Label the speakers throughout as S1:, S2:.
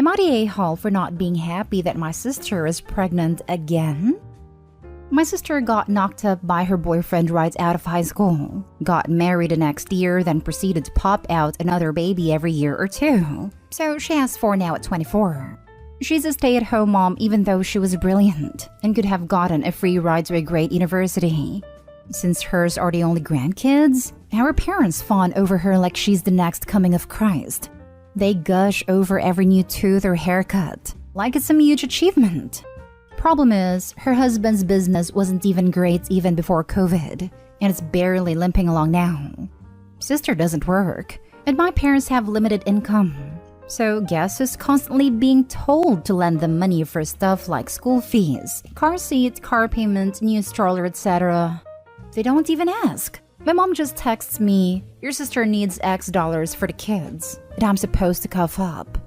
S1: Am I the a-hole for not being happy that my sister is pregnant again? My sister got knocked up by her boyfriend right out of high school, got married the next year, then proceeded to pop out another baby every year or two. So she has 4 now at 24. She's a stay-at-home mom even though she was brilliant and could have gotten a free ride to a great university. Since hers are the only grandkids, our parents fawn over her like she's the next coming of Christ. They gush over every new tooth or haircut, like it's some huge achievement. Problem is, her husband's business wasn't even great even before COVID, and it's barely limping along now. Sister doesn't work, and my parents have limited income. So guess who's constantly being told to lend them money for stuff like school fees, car seat, car payment, new stroller, etc. They don't even ask. My mom just texts me, "Your sister needs X dollars for the kids," and I'm supposed to cough up.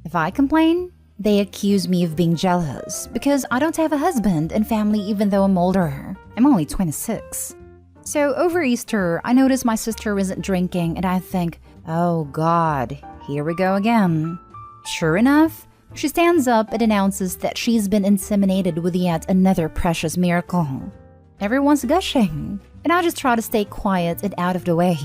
S1: If I complain, they accuse me of being jealous because I don't have a husband and family even though I'm older. I'm only 26. So over Easter, I notice my sister isn't drinking and I think, oh God, here we go again. Sure enough, she stands up and announces that she's been inseminated with yet another precious miracle. Everyone's gushing, and I just try to stay quiet and out of the way.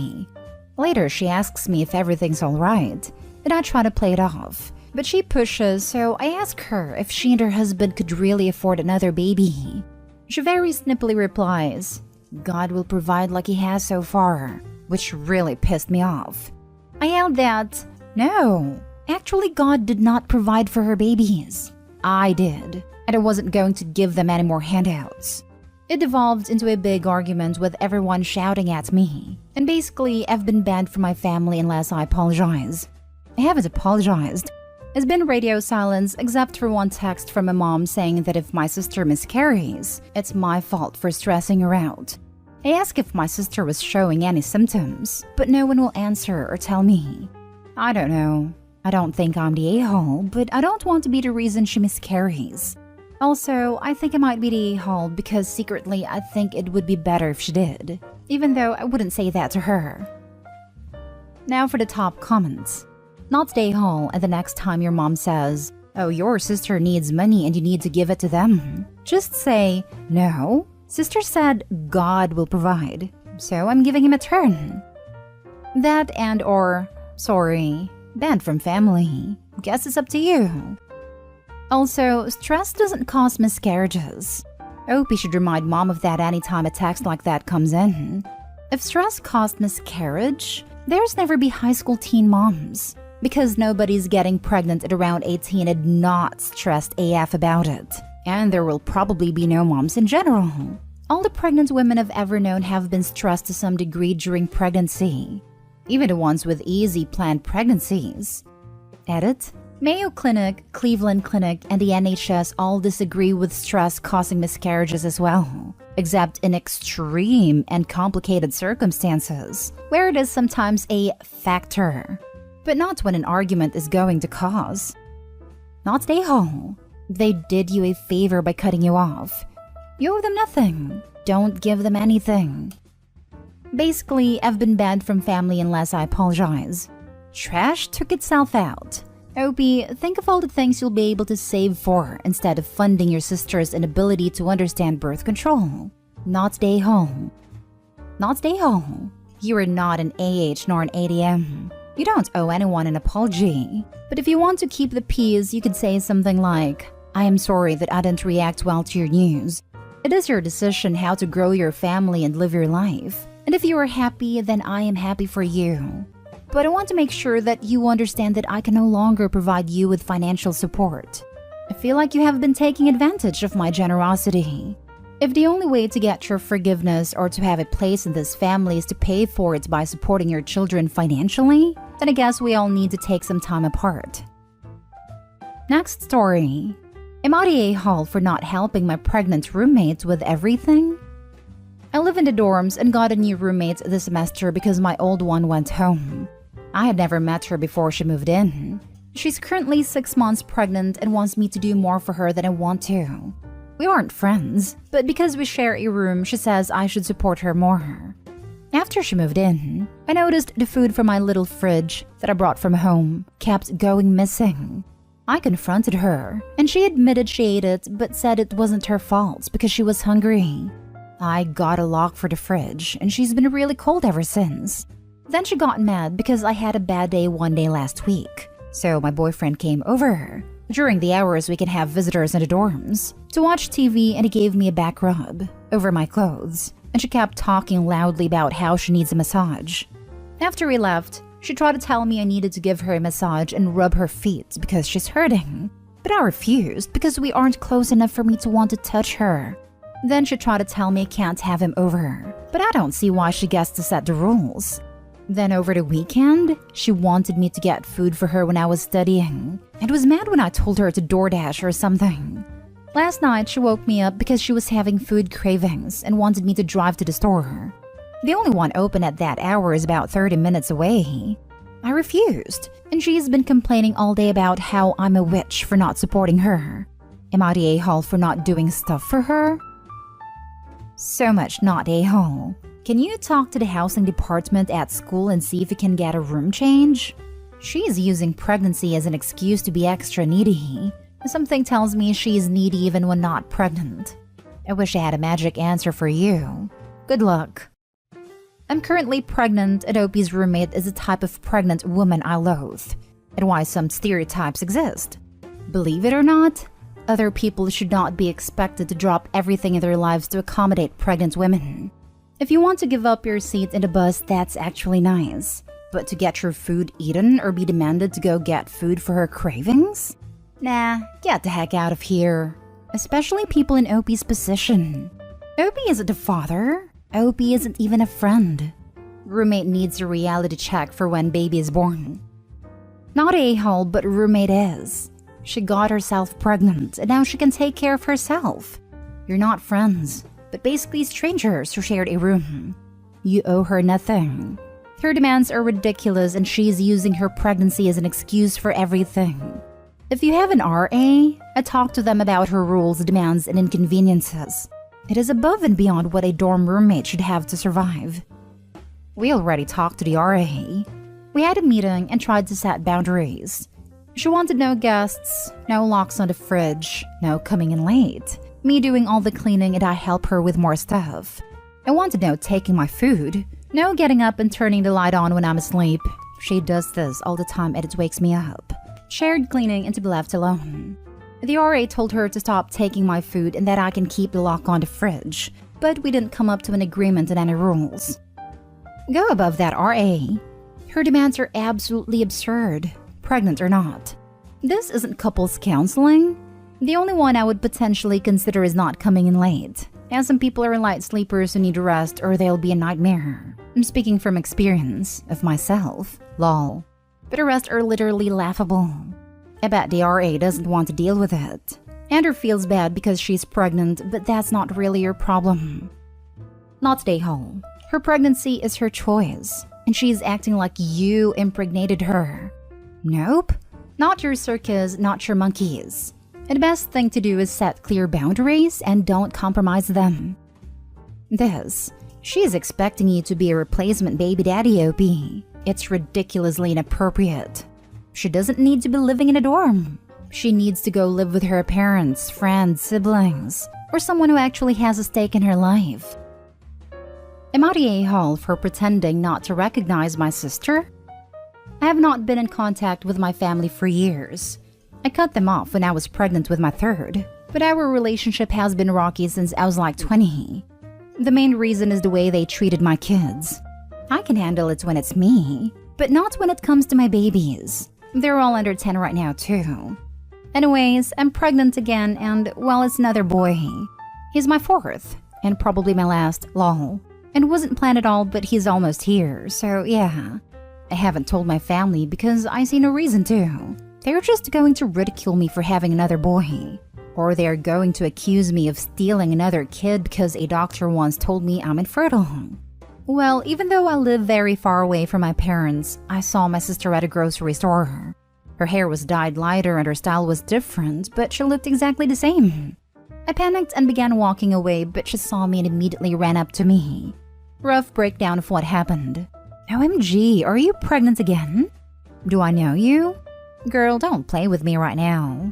S1: Later, she asks me if everything's alright, and I try to play it off. But she pushes, so I ask her if she and her husband could really afford another baby. She very snippily replies, "God will provide like he has so far," which really pissed me off. I yelled that, no, actually God did not provide for her babies. I did, and I wasn't going to give them any more handouts. It devolved into a big argument with everyone shouting at me, and basically I've been banned from my family unless I apologize. I haven't apologized. It's been radio silence except for one text from my mom saying that if my sister miscarries, it's my fault for stressing her out. I asked if my sister was showing any symptoms, but no one will answer or tell me. I don't know. I don't think I'm the a-hole, but I don't want to be the reason she miscarries. Also, I think I might be the a-hole because secretly I think it would be better if she did, even though I wouldn't say that to her. Now for the top comments. Not the a-hole, and the next time your mom says, "Oh, your sister needs money and you need to give it to them," just say, "No, sister said God will provide, so I'm giving him a turn." That and or, sorry, banned from family. Guess it's up to you. Also, stress doesn't cause miscarriages. Opie should remind mom of that anytime a text like that comes in. If stress caused miscarriage, there's never be high school teen moms. Because nobody's getting pregnant at around 18 and not stressed AF about it. And there will probably be no moms in general. All the pregnant women I've ever known have been stressed to some degree during pregnancy. Even the ones with easy planned pregnancies. Edit. Mayo Clinic, Cleveland Clinic, and the NHS all disagree with stress causing miscarriages as well. Except in extreme and complicated circumstances, where it is sometimes a factor. But not when an argument is going to cause. Not the a-hole. They did you a favor by cutting you off. You owe them nothing. Don't give them anything. Basically, I've been banned from family unless I apologize. Trash took itself out. Opie, think of all the things you'll be able to save for instead of funding your sister's inability to understand birth control. Not the a-hole. Not the a-hole. You are not an AH nor an ADM. You don't owe anyone an apology. But if you want to keep the peace, you could say something like, "I am sorry that I didn't react well to your news. It is your decision how to grow your family and live your life. And if you are happy, then I am happy for you. But I want to make sure that you understand that I can no longer provide you with financial support. I feel like you have been taking advantage of my generosity. If the only way to get your forgiveness or to have a place in this family is to pay for it by supporting your children financially, then I guess we all need to take some time apart." Next story. Am I the a-hole for not helping my pregnant roommate with everything? I live in the dorms and got a new roommate this semester because my old one went home. I had never met her before she moved in. She's currently 6 months pregnant and wants me to do more for her than I want to. We aren't friends, but because we share a room, she says I should support her more. After she moved in, I noticed the food from my little fridge that I brought from home kept going missing. I confronted her, and she admitted she ate it but said it wasn't her fault because she was hungry. I got a lock for the fridge, and she's been really cold ever since. Then she got mad because I had a bad day one day last week, so my boyfriend came over. During the hours we can have visitors in the dorms, to watch TV, and he gave me a back rub over my clothes, and she kept talking loudly about how she needs a massage. After we left, she tried to tell me I needed to give her a massage and rub her feet because she's hurting, but I refused because we aren't close enough for me to want to touch her. Then she tried to tell me I can't have him over, but I don't see why she gets to set the rules. Then over the weekend, she wanted me to get food for her when I was studying, and was mad when I told her to DoorDash or something. Last night, she woke me up because she was having food cravings and wanted me to drive to the store. The only one open at that hour is about 30 minutes away. I refused, and she's been complaining all day about how I'm a witch for not supporting her. Am I the a-hole for not doing stuff for her? So much not a-hole. Can you talk to the housing department at school and see if you can get a room change? She's using pregnancy as an excuse to be extra needy. Something tells me she's needy even when not pregnant. I wish I had a magic answer for you. Good luck. I'm currently pregnant, and Opie's roommate is a type of pregnant woman I loathe, and why some stereotypes exist. Believe it or not, other people should not be expected to drop everything in their lives to accommodate pregnant women. If you want to give up your seat in the bus, that's actually nice. But to get your food eaten or be demanded to go get food for her cravings? Nah, get the heck out of here. Especially people in Opie's position. Opie isn't a father. Opie isn't even a friend. Roommate needs a reality check for when baby is born. Not a-hole, but roommate is. She got herself pregnant, and now she can take care of herself. You're not friends, but basically strangers who shared a room. You owe her nothing. Her demands are ridiculous, and she's using her pregnancy as an excuse for everything. If you have an RA, I talk to them about her rules, demands, and inconveniences. It is above and beyond what a dorm roommate should have to survive. We already talked to the RA. We had a meeting and tried to set boundaries. She wanted no guests, no locks on the fridge, no coming in late, me doing all the cleaning and I help her with more stuff. I wanted no taking my food, no getting up and turning the light on when I'm asleep. She does this all the time and it wakes me up. Shared cleaning and to be left alone. The RA told her to stop taking my food and that I can keep the lock on the fridge, but we didn't come up to an agreement on any rules. Go above that, RA. Her demands are absolutely absurd, pregnant or not. This isn't couples counseling. The only one I would potentially consider is not coming in late, as some people are light sleepers who need rest or they'll be a nightmare. I'm speaking from experience, of myself, lol. But the rest are literally laughable. I bet the RA doesn't want to deal with it. Andrew feels bad because she's pregnant, but that's not really your problem. Not a-hole. Her pregnancy is her choice, and she's acting like you impregnated her. Nope. Not your circus, not your monkeys. And the best thing to do is set clear boundaries and don't compromise them. She's expecting you to be a replacement baby daddy, OP. It's ridiculously inappropriate. She doesn't need to be living in a dorm. She needs to go live with her parents, friends, siblings, or someone who actually has a stake in her life. Am I the a-hole for pretending not to recognize my sister? I have not been in contact with my family for years. I cut them off when I was pregnant with my third, but our relationship has been rocky since I was like 20. The main reason is the way they treated my kids. I can handle it when it's me, but not when it comes to my babies. They're all under 10 right now too. Anyways, I'm pregnant again and, well, it's another boy. He's my fourth, and probably my last, lol. And wasn't planned at all, but he's almost here, so yeah. I haven't told my family because I see no reason to. They're just going to ridicule me for having another boy. Or they're going to accuse me of stealing another kid because a doctor once told me I'm infertile. Well, even though I live very far away from my parents, I saw my sister at a grocery store. Her hair was dyed lighter and her style was different, but she looked exactly the same. I panicked and began walking away, but she saw me and immediately ran up to me. Rough breakdown of what happened. OMG, are you pregnant again? Do I know you? Girl, don't play with me right now.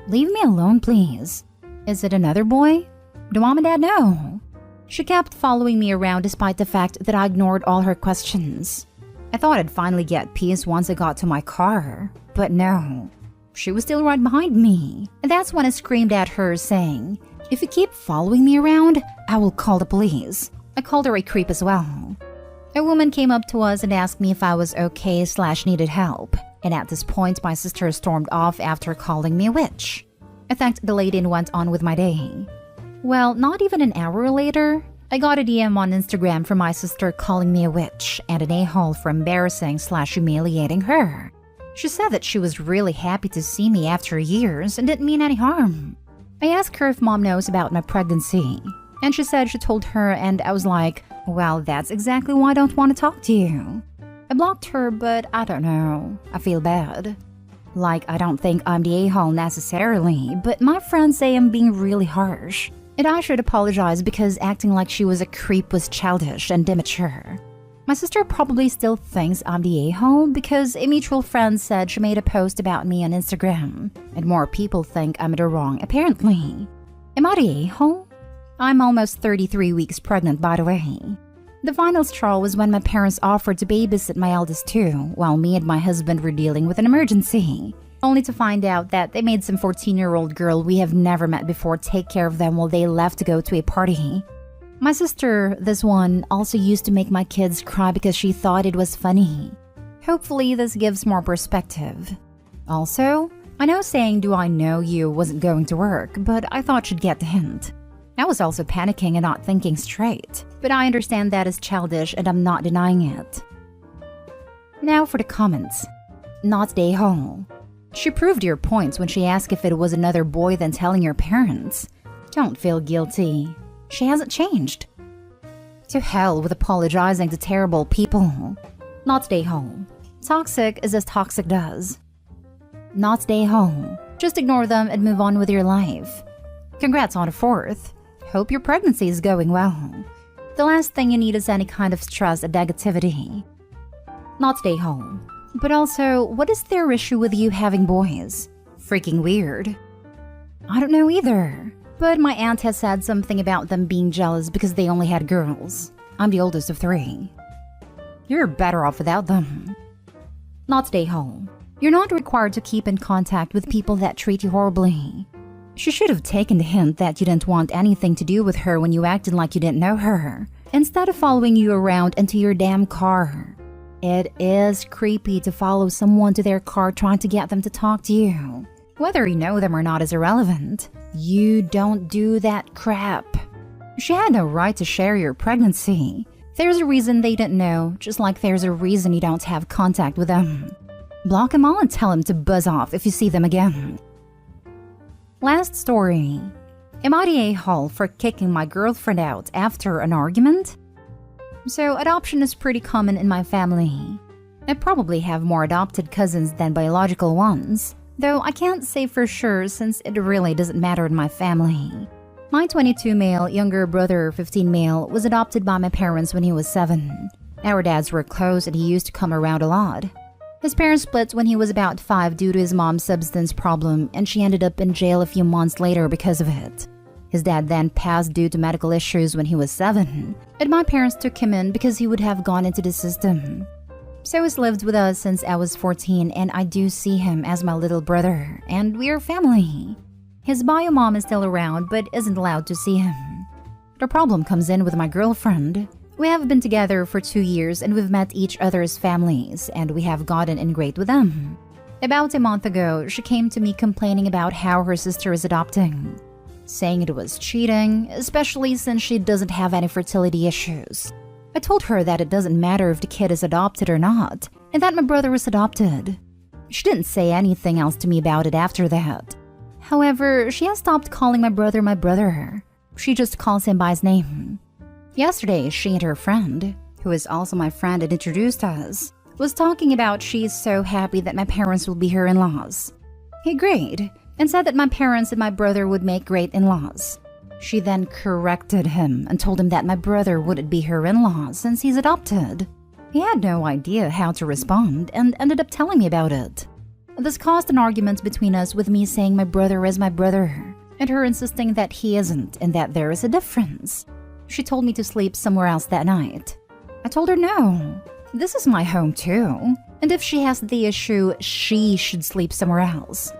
S1: Leave me alone, please. Is it another boy? Do mom and dad know? She kept following me around despite the fact that I ignored all her questions. I thought I'd finally get peace once I got to my car, but no. She was still right behind me, and that's when I screamed at her, saying, "If you keep following me around, I will call the police." I called her a creep as well. A woman came up to us and asked me if I was okay/needed help, and at this point my sister stormed off after calling me a witch. I thanked the lady and went on with my day. Well, not even an hour later, I got a DM on Instagram from my sister calling me a witch and an a-hole for embarrassing/humiliating her. She said that she was really happy to see me after years and didn't mean any harm. I asked her if mom knows about my pregnancy, and she said she told her, and I was like, well, that's exactly why I don't want to talk to you. I blocked her, but I don't know. I feel bad. Like, I don't think I'm the a-hole necessarily, but my friends say I'm being really harsh, and I should apologize because acting like she was a creep was childish and immature. My sister probably still thinks I'm the a-hole because a mutual friend said she made a post about me on Instagram, and more people think I'm the wrong apparently. Am I the a-hole? I'm almost 33 weeks pregnant, by the way. The final straw was when my parents offered to babysit my eldest too, while me and my husband were dealing with an emergency, only to find out that they made some 14-year-old girl we have never met before take care of them while they left to go to a party. My sister, this one, also used to make my kids cry because she thought it was funny. Hopefully this gives more perspective. Also, I know saying "do I know you" wasn't going to work, but I thought she'd get the hint. I was also panicking and not thinking straight, but I understand that is childish and I'm not denying it. Now for the comments. Not the a-hole. She proved your points when she asked if it was another boy than telling your parents. Don't feel guilty. She hasn't changed. To hell with apologizing to terrible people. Not the a-hole. Toxic is as toxic does. Not the a-hole. Just ignore them and move on with your life. Congrats on a fourth. Hope your pregnancy is going well. The last thing you need is any kind of stress and negativity. Not the a-hole. But also, what is their issue with you having boys? Freaking weird. I don't know either. But my aunt has said something about them being jealous because they only had girls. I'm the oldest of 3. You're better off without them. Not the a-hole. You're not required to keep in contact with people that treat you horribly. She should have taken the hint that you didn't want anything to do with her when you acted like you didn't know her, instead of following you around into your damn car. It is creepy to follow someone to their car trying to get them to talk to you. Whether you know them or not is irrelevant. You don't do that crap. She had no right to share your pregnancy. There's a reason they didn't know, just like there's a reason you don't have contact with them. Block them all and tell them to buzz off if you see them again. Last story. Am I the a-hole for kicking my girlfriend out after an argument? So adoption is pretty common in my family. I probably have more adopted cousins than biological ones, though I can't say for sure since it really doesn't matter in my family. My 22 male younger brother, 15 male, was adopted by my parents when he was 7. Our dads were close and he used to come around a lot. His parents split when he was about 5 due to his mom's substance problem, and she ended up in jail a few months later because of it. His dad then passed due to medical issues when he was 7, and my parents took him in because he would have gone into the system. So he's lived with us since I was 14, and I do see him as my little brother, and we are family. His bio mom is still around but isn't allowed to see him. The problem comes in with my girlfriend. We have been together for 2 years and we've met each other's families, and we have gotten in great with them. About a month ago, she came to me complaining about how her sister is adopting, saying it was cheating, especially since she doesn't have any fertility issues. I told her that it doesn't matter if the kid is adopted or not, and that my brother is adopted. She didn't say anything else to me about it after that. However, she has stopped calling my brother. She just calls him by his name. Yesterday, she and her friend, who is also my friend and introduced us, was talking about she's so happy that my parents will be her in-laws. He agreed and said that my parents and my brother would make great in-laws. She then corrected him and told him that my brother wouldn't be her in-law since he's adopted. He had no idea how to respond and ended up telling me about it. This caused an argument between us, with me saying my brother is my brother, and her insisting that he isn't and that there is a difference. She told me to sleep somewhere else that night. I told her no, this is my home too, and if she has the issue, she should sleep somewhere else.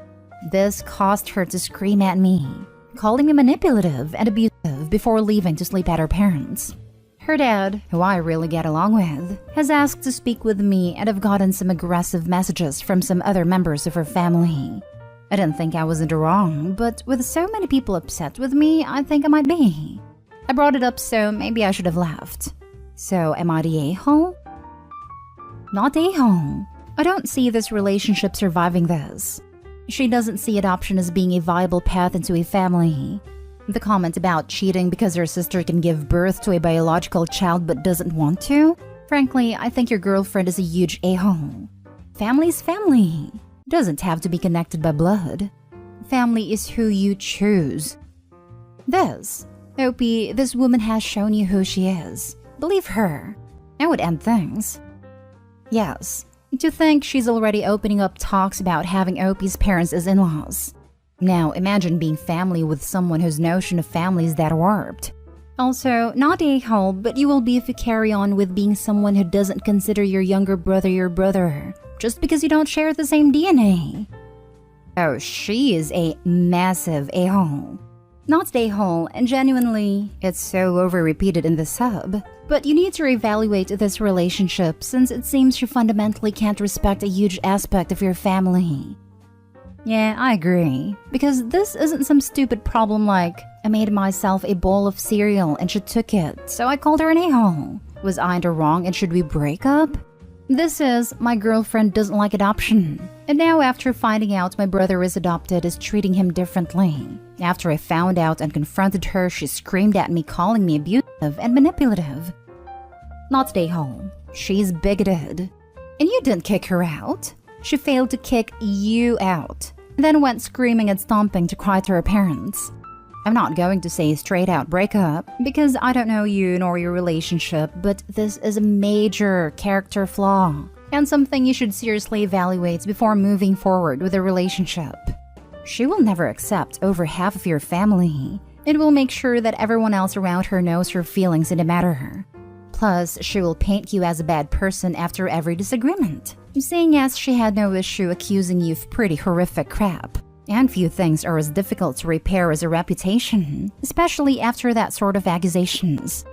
S1: This caused her to scream at me, calling me manipulative and abusive before leaving to sleep at her parents'. Her dad, who I really get along with, has asked to speak with me, and I've gotten some aggressive messages from some other members of her family. I didn't think I was in the wrong, but with so many people upset with me, I think I might be. I brought it up, so maybe I should have left. So am I the a-hole? Not a-hole. I don't see this relationship surviving this. She doesn't see adoption as being a viable path into a family. The comment about cheating because her sister can give birth to a biological child but doesn't want to? Frankly, I think your girlfriend is a huge a-hole. Family's family. Doesn't have to be connected by blood. Family is who you choose. Opie, this woman has shown you who she is. Believe her. I would end things. Yes, to think she's already opening up talks about having Opie's parents as in-laws. Now, imagine being family with someone whose notion of family is that warped. Also, not a-hole, but you will be if you carry on with being someone who doesn't consider your younger brother your brother, just because you don't share the same DNA. Oh, she is a massive a-hole. Not a-hole, and genuinely, it's so over-repeated in the sub. But you need to reevaluate this relationship, since it seems you fundamentally can't respect a huge aspect of your family. Yeah, I agree. Because this isn't some stupid problem like, I made myself a bowl of cereal and she took it, so I called her an a-hole. Was I in the wrong and should we break up? This is, my girlfriend doesn't like adoption. And now after finding out my brother is adopted is treating him differently. After I found out and confronted her, she screamed at me, calling me abusive and manipulative. Not a-hole. She's bigoted. And you didn't kick her out. She failed to kick you out. Then went screaming and stomping to cry to her parents. I'm not going to say straight out breakup because I don't know you nor your relationship, but this is a major character flaw and something you should seriously evaluate before moving forward with a relationship. She will never accept over half of your family. It will make sure that everyone else around her knows her feelings in the matter. Plus, she will paint you as a bad person after every disagreement, seeing as she had no issue accusing you of pretty horrific crap. And few things are as difficult to repair as a reputation, especially after that sort of accusations.